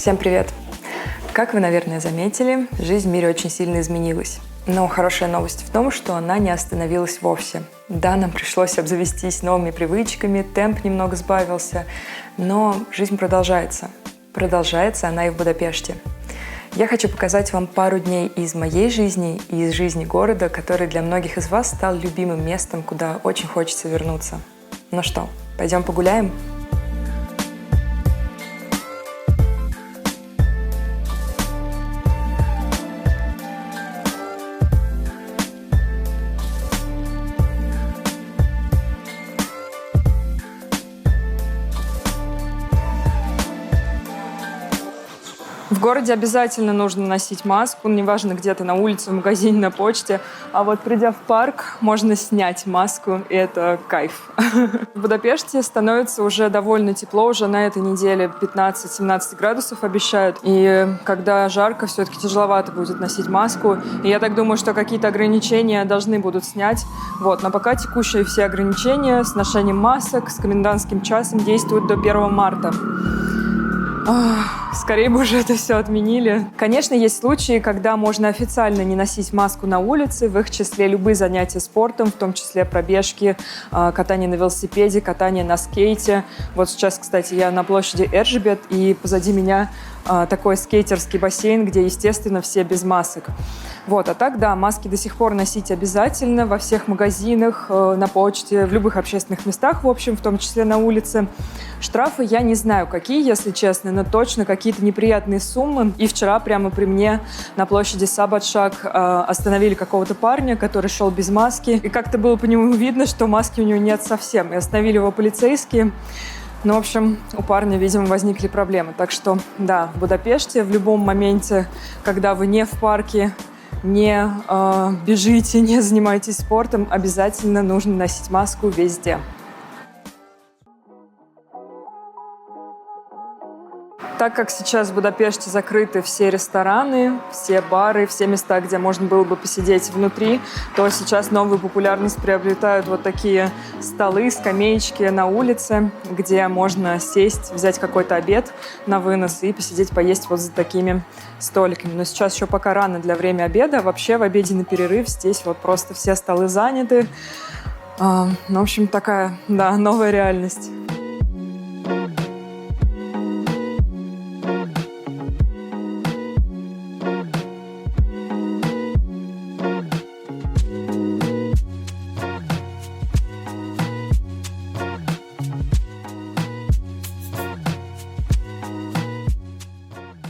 Всем привет! Как вы, наверное, заметили, жизнь в мире очень сильно изменилась. Но хорошая новость в том, что она не остановилась вовсе. Да, нам пришлось обзавестись новыми привычками, темп немного сбавился, но жизнь продолжается. Продолжается она и в Будапеште. Я хочу показать вам пару дней из моей жизни и из жизни города, который для многих из вас стал любимым местом, куда очень хочется вернуться. Ну что, пойдем погуляем? В городе обязательно нужно носить маску, неважно, где ты на улице, в магазине, на почте. А вот придя в парк, можно снять маску, и это кайф. В Будапеште становится уже довольно тепло, уже на этой неделе 15-17 градусов обещают. И когда жарко, все-таки тяжеловато будет носить маску. И я так думаю, что какие-то ограничения должны будут снять. Вот. Но пока текущие все ограничения с ношением масок, с комендантским часом действуют до 1 марта. Скорее бы уже это все отменили. Конечно, есть случаи, когда можно официально не носить маску на улице, в их числе любые занятия спортом, в том числе пробежки, катание на велосипеде, катание на скейте. Вот сейчас, кстати, я на площади Эржебет, и позади меня такой скейтерский бассейн, где, естественно, все без масок. Вот, а так, да, маски до сих пор носить обязательно во всех магазинах, на почте, в любых общественных местах, в общем, в том числе на улице. Штрафы я не знаю, какие, если честно, но точно какие-то неприятные суммы. И вчера прямо при мне на площади Сабатшак остановили какого-то парня, который шел без маски. И как-то было по нему видно, что маски у него нет совсем. И остановили его полицейские. Ну, в общем, у парня, видимо, возникли проблемы. Так что, да, в Будапеште в любом моменте, когда вы не в парке, не бежите, не занимаетесь спортом, обязательно нужно носить маску везде. Так как сейчас в Будапеште закрыты все рестораны, все бары, все места, где можно было бы посидеть внутри, то сейчас новую популярность приобретают вот такие столы, скамеечки на улице, где можно сесть, взять какой-то обед на вынос и посидеть, поесть вот за такими столиками. Но сейчас еще пока рано для времени обеда. Вообще в обеденный перерыв здесь вот просто все столы заняты. Ну, в общем, такая, да, новая реальность.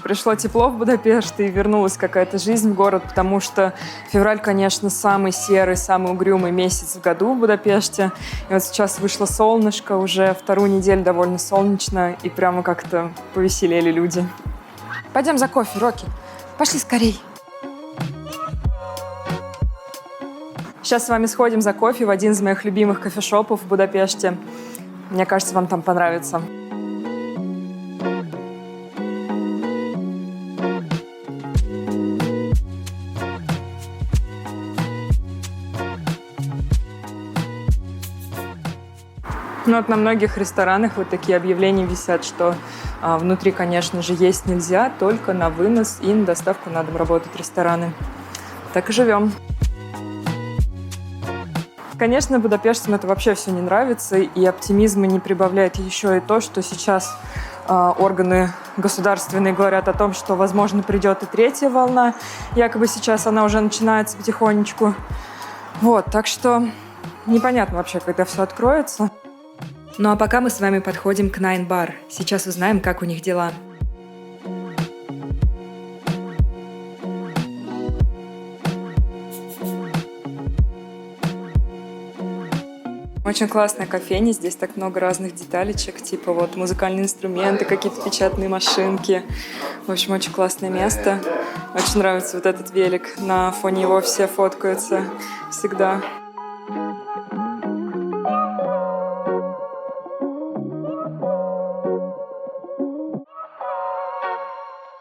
Пришло тепло в Будапешт, и вернулась какая-то жизнь в город, потому что февраль, конечно, самый серый, самый угрюмый месяц в году в Будапеште. И вот сейчас вышло солнышко, уже вторую неделю довольно солнечно, и прямо как-то повеселели люди. Пойдем за кофе, Рокки. Пошли скорей. Сейчас с вами сходим за кофе в один из моих любимых кофешопов в Будапеште. Мне кажется, вам там понравится. Ну, вот на многих ресторанах вот такие объявления висят, что внутри, конечно же, есть нельзя, только на вынос и на доставку на дом работают рестораны. Так и живем. Конечно, будапештцам это вообще все не нравится, и оптимизма не прибавляет еще и то, что сейчас органы государственные говорят о том, что, возможно, придет и третья волна. Якобы сейчас она уже начинается потихонечку. Вот, так что непонятно вообще, когда все откроется. Ну а пока мы с вами подходим к Nine Bar. Сейчас узнаем, как у них дела. Очень классная кофейня, здесь так много разных деталечек, типа вот музыкальные инструменты, какие-то печатные машинки. В общем, очень классное место. Очень нравится вот этот велик, на фоне его все фоткаются всегда.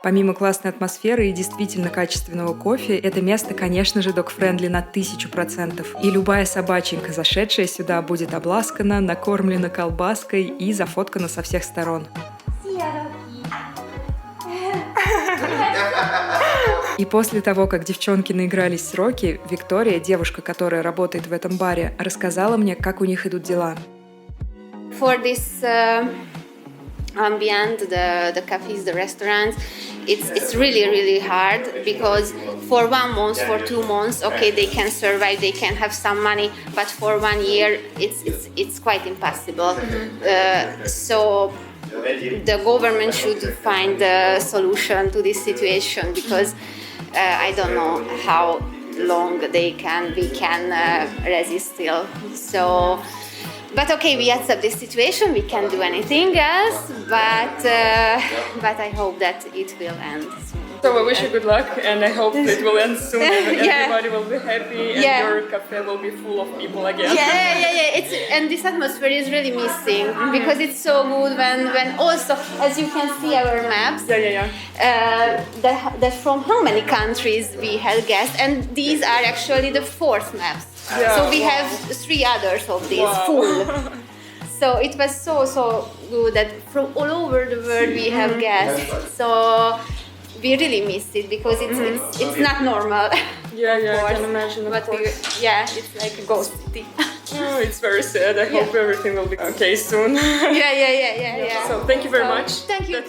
Помимо классной атмосферы и действительно качественного кофе, это место, конечно же, dog-friendly на 1000%. И любая собаченька, зашедшая сюда, будет обласкана, накормлена колбаской и зафоткана со всех сторон. И после того, как девчонки наигрались с Рокки, Виктория, девушка, которая работает в этом баре, рассказала мне, как у них идут дела. For this ambient, the cafes, the restaurants, it's really hard because for 1 month, for 2 months, okay, they can survive, they can have some money, but for 1 year, it's quite impossible. So the government should find a solution to this situation because I don't know how long we can resist still. So. But okay, we accept this situation. We can't do anything else. But I hope that it will end soon. So I wish you good luck, and I hope it will end soon. And everybody will be happy, and your cafe will be full of people again. Yeah. And this atmosphere is really missing because it's so good when also, as you can see our maps. That from how many countries we had guests, and these are actually the 4th maps. Yeah, so we have 3 others of these full. So it was so good that from all over the world we have guests. So we really miss it because it's not normal. Yeah, I can imagine. But it's like a ghost city. Oh, it's very sad. I hope everything will be okay soon. Yeah. So thank you very much. Thank you.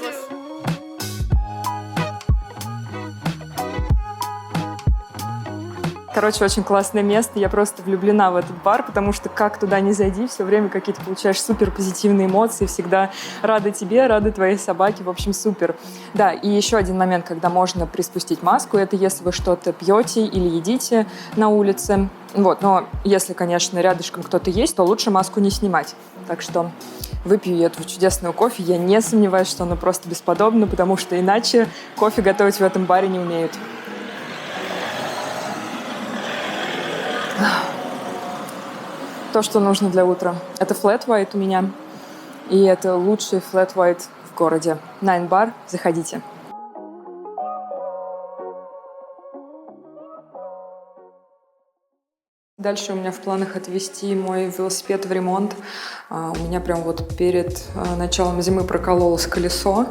Короче, очень классное место. Я просто влюблена в этот бар, потому что как туда ни зайди, все время какие-то получаешь супер позитивные эмоции, всегда рады тебе, рады твоей собаке, в общем, супер. Да, и еще один момент, когда можно приспустить маску, это если вы что-то пьете или едите на улице. Вот, но если, конечно, рядышком кто-то есть, то лучше маску не снимать. Так что выпью эту чудесную кофе. Я не сомневаюсь, что оно просто бесподобно, потому что иначе кофе готовить в этом баре не умеют. То, что нужно для утра. Это Flat White у меня. И это лучший Flat White в городе. Nine Bar. Заходите. Дальше у меня в планах отвезти мой велосипед в ремонт. У меня прям вот перед началом зимы прокололось колесо.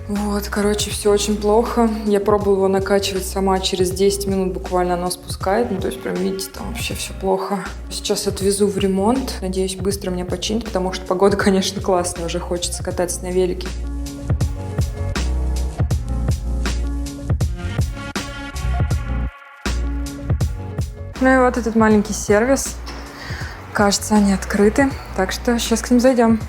Вот, короче, все очень плохо. Я пробовала его накачивать сама, через 10 минут буквально оно спускает. Ну, то есть, прям, видите, там вообще все плохо. Сейчас отвезу в ремонт. Надеюсь, быстро мне починят, потому что погода, конечно, классная. Уже хочется кататься на велике. Ну и вот этот маленький сервис. Кажется, они открыты. Так что сейчас к ним зайдем.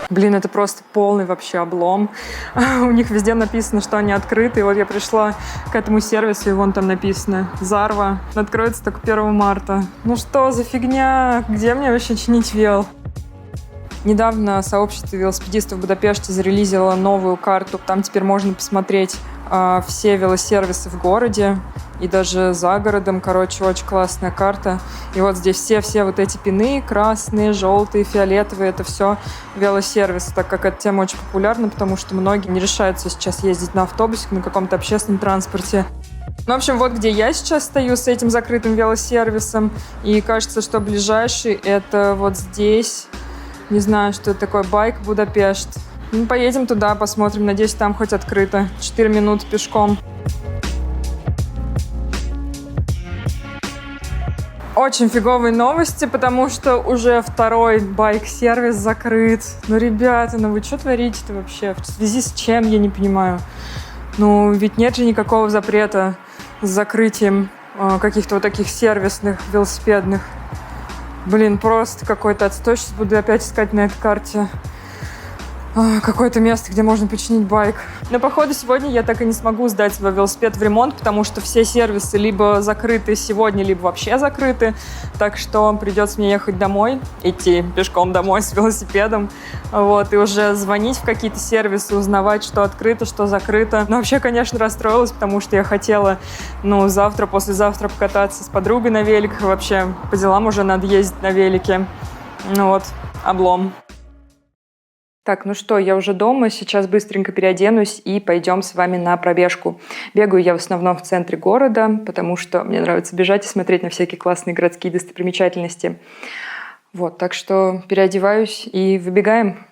Блин, это просто полный вообще облом. У них везде написано, что они открыты. И вот я пришла к этому сервису, и вон там написано «Зарва». Откроется только 1 марта. Ну что за фигня? Где мне вообще чинить вел? Недавно сообщество велосипедистов в Будапеште зарелизило новую карту. Там теперь можно посмотреть все велосервисы в городе и даже за городом. Короче, очень классная карта. И вот здесь все вот эти пины, красные, желтые, фиолетовые, это все велосервисы, так как эта тема очень популярна, потому что многие не решаются сейчас ездить на автобусе, на каком-то общественном транспорте. Ну, в общем, вот где я сейчас стою с этим закрытым велосервисом. И кажется, что ближайший это вот здесь. Не знаю, что это такое. Байк Будапешт. Ну, поедем туда, посмотрим. Надеюсь, там хоть открыто. 4 минуты пешком. Очень фиговые новости, потому что уже 2-й байк-сервис закрыт. Ну, ребята, ну вы что творите-то вообще? В связи с чем, я не понимаю. Ну, ведь нет же никакого запрета с закрытием каких-то вот таких сервисных, велосипедных. Блин, просто какой-то отстой. Сейчас буду опять искать на этой карте какое-то место, где можно починить байк. Но, походу, сегодня я так и не смогу сдать свой велосипед в ремонт, потому что все сервисы либо закрыты сегодня, либо вообще закрыты. Так что придется мне ехать домой, идти пешком домой с велосипедом. Вот, и уже звонить в какие-то сервисы, узнавать, что открыто, что закрыто. Но вообще, конечно, расстроилась, потому что я хотела, завтра, послезавтра покататься с подругой на великах. Вообще, по делам уже надо ездить на велике. Облом. Так, ну что, я уже дома, сейчас быстренько переоденусь и пойдем с вами на пробежку. Бегаю я в основном в центре города, потому что мне нравится бежать и смотреть на всякие классные городские достопримечательности. Вот, так что переодеваюсь и выбегаем.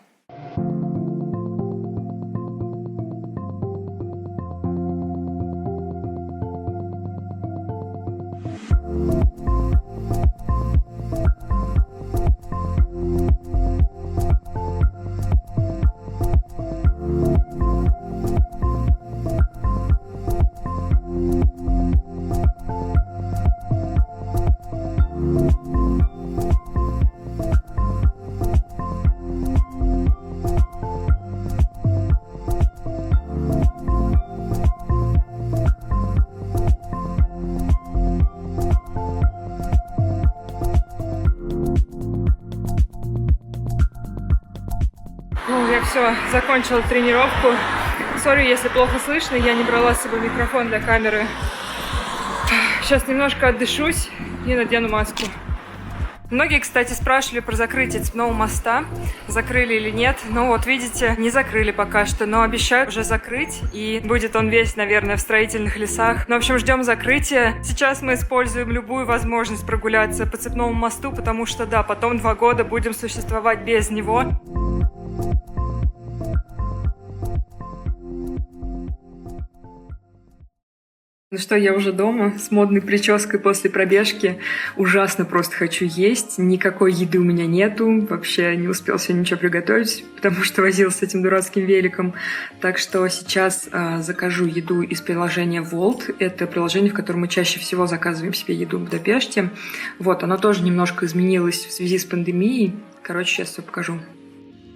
Все, закончила тренировку. Сори, если плохо слышно, я не брала с собой микрофон для камеры. Сейчас немножко отдышусь и надену маску. Многие, кстати, спрашивали про закрытие Цепного моста, закрыли или нет. Ну вот, видите, не закрыли пока что, но обещают уже закрыть. И будет он весь, наверное, в строительных лесах. Ну, в общем, ждем закрытия. Сейчас мы используем любую возможность прогуляться по Цепному мосту, потому что, да, потом 2 года будем существовать без него. Ну что, я уже дома с модной прической после пробежки. Ужасно просто хочу есть. Никакой еды у меня нету. Вообще не успел сегодня ничего приготовить, потому что возился с этим дурацким великом. Так что сейчас закажу еду из приложения Wolt. Это приложение, в котором мы чаще всего заказываем себе еду в Будапеште. Вот, оно тоже немножко изменилось в связи с пандемией. Короче, сейчас все покажу.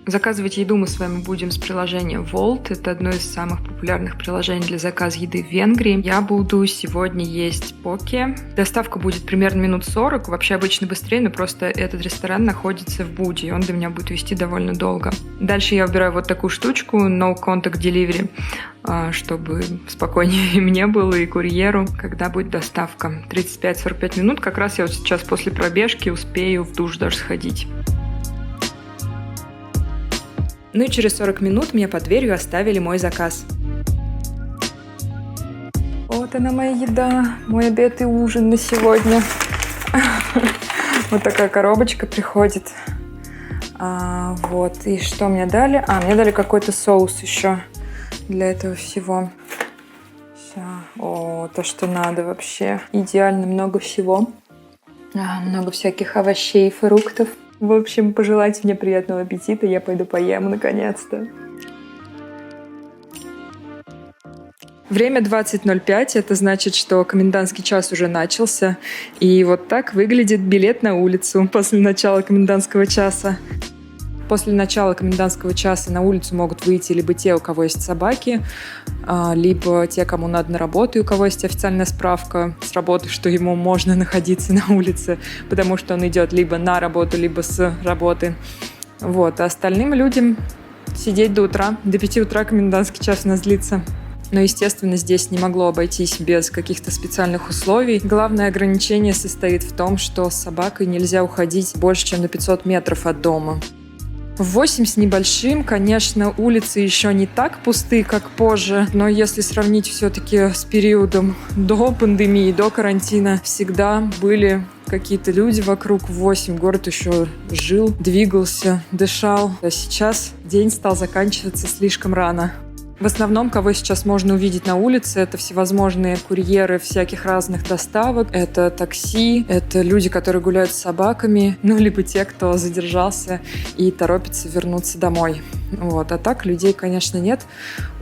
Заказывать еду мы с вами будем с приложения Wolt. Это одно из самых популярных приложений для заказа еды в Венгрии. Я буду сегодня есть поке. Доставка будет примерно минут 40. Вообще обычно быстрее, но просто этот ресторан находится в Буде, и он до меня будет вести довольно долго. Дальше я выбираю вот такую штучку No Contact Delivery, чтобы спокойнее и мне было, и курьеру, когда будет доставка. 35-45 минут. Как раз я вот сейчас после пробежки успею в душ даже сходить. Ну и через 40 минут мне под дверью оставили мой заказ. Вот она моя еда, мой обед и ужин на сегодня. Вот такая коробочка приходит. Вот, и что мне дали? Мне дали какой-то соус еще для этого всего. О, то, что надо вообще. Идеально много всего. Много всяких овощей, фруктов. В общем, пожелайте мне приятного аппетита, я пойду поем наконец-то. Время 20:05, это значит, что комендантский час уже начался. И вот так выглядит билет на улицу после начала комендантского часа. После начала комендантского часа на улицу могут выйти либо те, у кого есть собаки, либо те, кому надо на работу, и у кого есть официальная справка с работы, что ему можно находиться на улице, потому что он идет либо на работу, либо с работы. Вот. А остальным людям сидеть до утра. До 5 утра комендантский час у нас длится. Но, естественно, здесь не могло обойтись без каких-то специальных условий. Главное ограничение состоит в том, что с собакой нельзя уходить больше, чем на 500 метров от дома. В 8 с небольшим, конечно, улицы еще не так пусты, как позже, но если сравнить все-таки с периодом до пандемии, до карантина, всегда были какие-то люди вокруг. В 8 город еще жил, двигался, дышал. А сейчас день стал заканчиваться слишком рано. В основном, кого сейчас можно увидеть на улице, это всевозможные курьеры всяких разных доставок, это такси, это люди, которые гуляют с собаками, ну, либо те, кто задержался и торопится вернуться домой. Вот. А так людей, конечно, нет,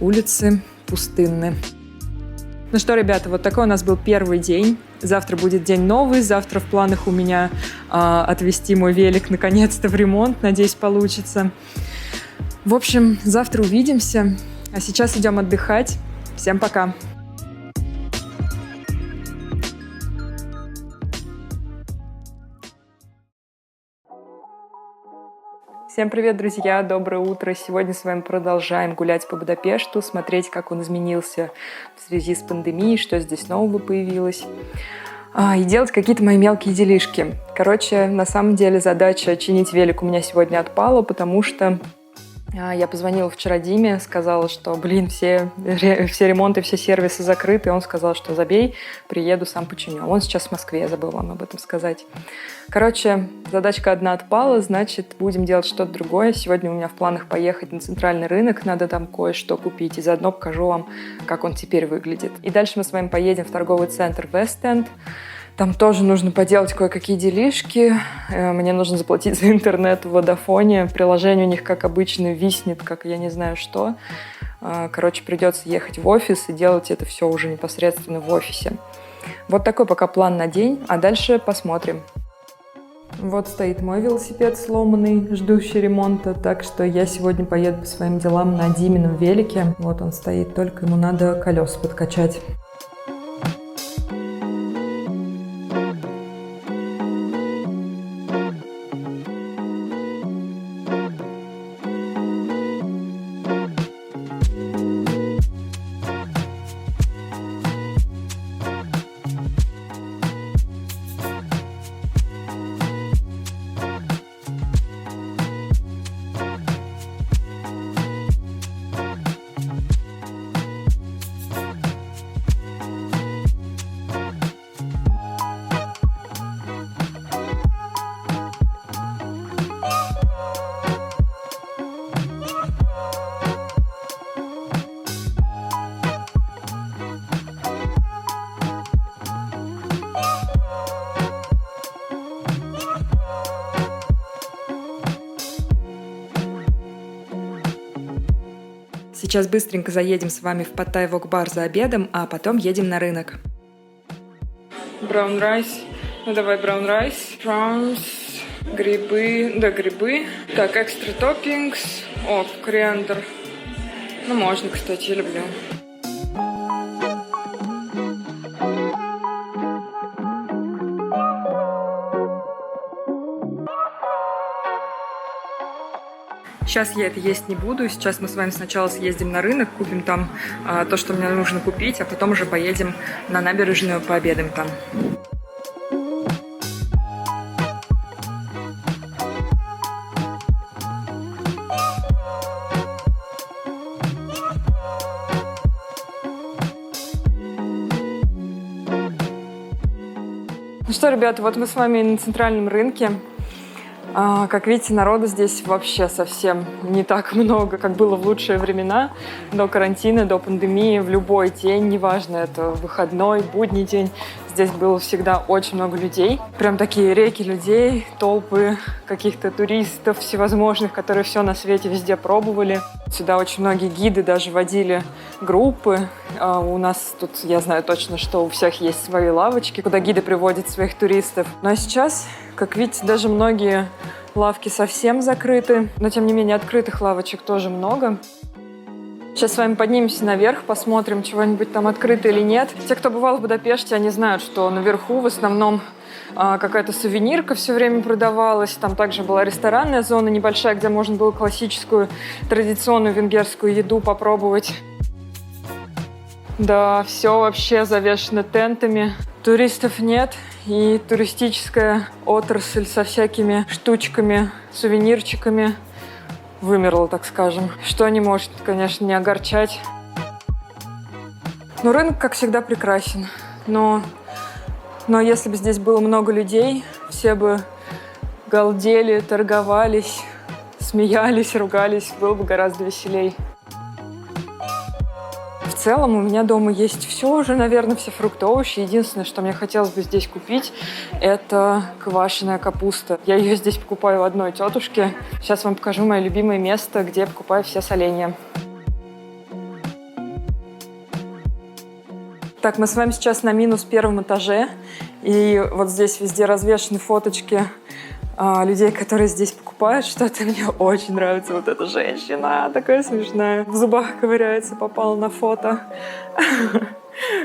улицы пустынны. Ну что, ребята, вот такой у нас был первый день. Завтра будет день новый, завтра в планах у меня отвезти мой велик наконец-то в ремонт, надеюсь, получится. В общем, завтра увидимся. А сейчас идем отдыхать. Всем пока! Всем привет, друзья! Доброе утро! Сегодня с вами продолжаем гулять по Будапешту, смотреть, как он изменился в связи с пандемией, что здесь нового появилось. И делать какие-то мои мелкие делишки. Короче, на самом деле задача чинить велик у меня сегодня отпала, потому что я позвонила вчера Диме, сказала, что, все ремонты, все сервисы закрыты. Он сказал, что забей, приеду, сам починю. Он сейчас в Москве, я забыла вам об этом сказать. Короче, задачка одна отпала, значит, будем делать что-то другое. Сегодня у меня в планах поехать на центральный рынок, надо там кое-что купить, и заодно покажу вам, как он теперь выглядит. И дальше мы с вами поедем в торговый центр Вест-Энд. Там тоже нужно поделать кое-какие делишки. Мне нужно заплатить за интернет в Водафоне. Приложение у них, как обычно, виснет, как я не знаю что. Короче, придется ехать в офис и делать это все уже непосредственно в офисе. Вот такой пока план на день, а дальше посмотрим. Вот стоит мой велосипед сломанный, ждущий ремонта, так что я сегодня поеду по своим делам на Димином велике. Вот он стоит, только ему надо колеса подкачать. Сейчас быстренько заедем с вами в Паттайя Вок бар за обедом, а потом едем на рынок. Браун райс. Ну давай браун райс. Prawns. Грибы. Да, грибы. Так, экстра топпингс. О, кориандр. Ну, можно, кстати, я люблю. Сейчас я это есть не буду. Сейчас мы с вами сначала съездим на рынок, купим там то, что мне нужно купить, а потом уже поедем на набережную, пообедаем там. Ну что, ребята, вот мы с вами на центральном рынке. Как видите, народу здесь вообще совсем не так много, как было в лучшие времена, до карантина, до пандемии, в любой день, неважно, это выходной, будний день, здесь было всегда очень много людей. Прям такие реки людей, толпы каких-то туристов всевозможных, которые все на свете везде пробовали. Сюда очень многие гиды даже водили группы. У нас тут, я знаю точно, что у всех есть свои лавочки, куда гиды приводят своих туристов. Ну а сейчас, как видите, даже многие лавки совсем закрыты, но тем не менее открытых лавочек тоже много. Сейчас с вами поднимемся наверх, посмотрим, чего-нибудь там открыто или нет. Те, кто бывал в Будапеште, они знают, что наверху в основном какая-то сувенирка все время продавалась. Там также была ресторанная зона небольшая, где можно было классическую, традиционную венгерскую еду попробовать. Да, все вообще завешено тентами. Туристов нет, и туристическая отрасль со всякими штучками, сувенирчиками вымерла, так скажем. Что не может, конечно, не огорчать. Но рынок, как всегда, прекрасен. Но если бы здесь было много людей, все бы галдели, торговались, смеялись, ругались, было бы гораздо веселей. В целом у меня дома есть все уже, наверное, все фрукты, овощи. Единственное, что мне хотелось бы здесь купить, это квашеная капуста. Я ее здесь покупаю у одной тетушки. Сейчас вам покажу мое любимое место, где я покупаю все соленья. Так, мы с вами сейчас на -1 этаже. И вот здесь везде развешаны фоточки людей, которые здесь покупают что-то. Мне очень нравится вот эта женщина, такая смешная. В зубах ковыряется, попала на фото.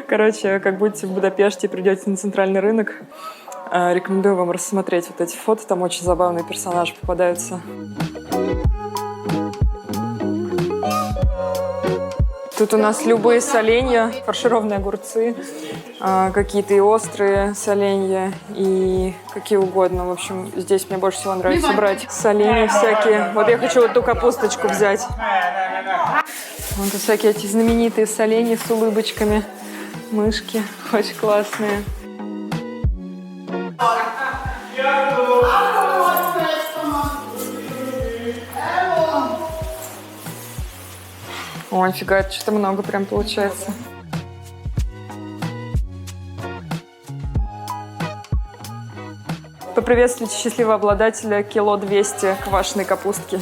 Короче, как будете в Будапеште, придете на центральный рынок, рекомендую вам рассмотреть вот эти фото, там очень забавные персонажи попадаются. Тут у нас любые соленья, фаршированные огурцы, какие-то и острые соленья, и какие угодно. В общем, здесь мне больше всего нравится брать соленья всякие. Вот я хочу вот ту капусточку взять. Вот всякие эти знаменитые соленья с улыбочками, мышки, очень классные. О, нифига, это что-то много прям получается. Поприветствуйте счастливого обладателя кило 200 квашеной капустки.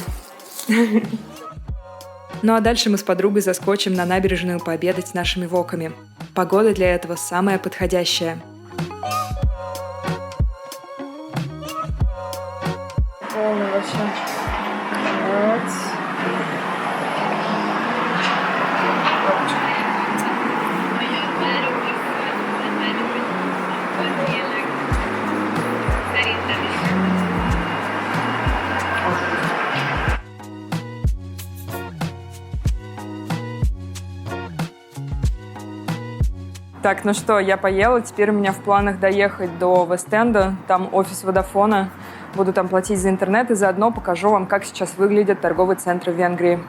Ну а дальше мы с подругой заскочим на набережную пообедать с нашими воками. Погода для этого самая подходящая. Полный вообще. Вот. Так, ну что, я поела. Теперь у меня в планах доехать до Вест-Энда. Там офис Водафона. Буду там платить за интернет и заодно покажу вам, как сейчас выглядят торговые центры в Венгрии.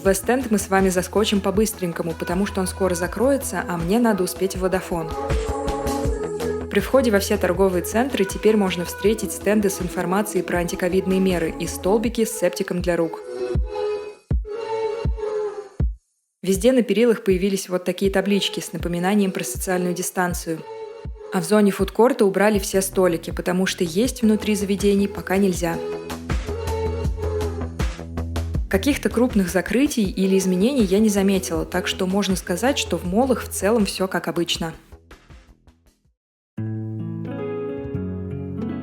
В Вест-Энд мы с вами заскочим по-быстренькому, потому что он скоро закроется, а мне надо успеть в Водафон. При входе во все торговые центры теперь можно встретить стенды с информацией про антиковидные меры и столбики с септиком для рук. Везде на перилах появились вот такие таблички с напоминанием про социальную дистанцию. А в зоне фудкорта убрали все столики, потому что есть внутри заведений пока нельзя. Каких-то крупных закрытий или изменений я не заметила, так что можно сказать, что в моллах в целом все как обычно.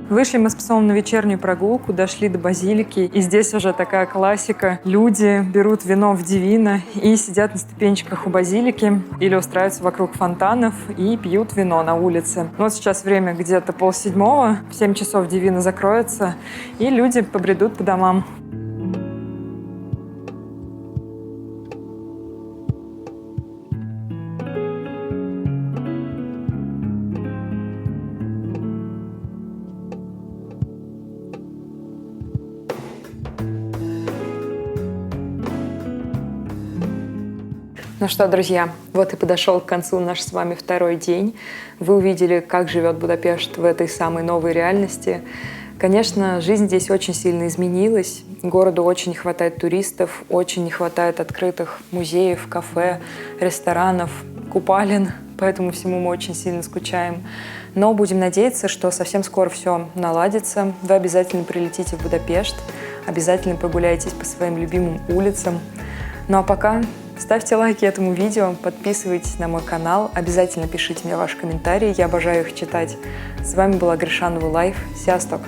Вышли мы с псом на вечернюю прогулку, дошли до базилики, и здесь уже такая классика. Люди берут вино в Дивино и сидят на ступенечках у базилики или устраиваются вокруг фонтанов и пьют вино на улице. Ну, вот сейчас время где-то 6:30, в 7 часов Дивино закроется, и люди побредут по домам. Ну что, друзья, вот и подошел к концу наш с вами второй день. Вы увидели, как живет Будапешт в этой самой новой реальности. Конечно, жизнь здесь очень сильно изменилась. Городу очень не хватает туристов, очень не хватает открытых музеев, кафе, ресторанов, купалин. Поэтому всему мы очень сильно скучаем. Но будем надеяться, что совсем скоро все наладится. Вы обязательно прилетите в Будапешт, обязательно прогуляйтесь по своим любимым улицам. Ну а пока ставьте лайки этому видео, подписывайтесь на мой канал, обязательно пишите мне ваши комментарии, я обожаю их читать. С вами была Гришанова Лайф. Сиасток!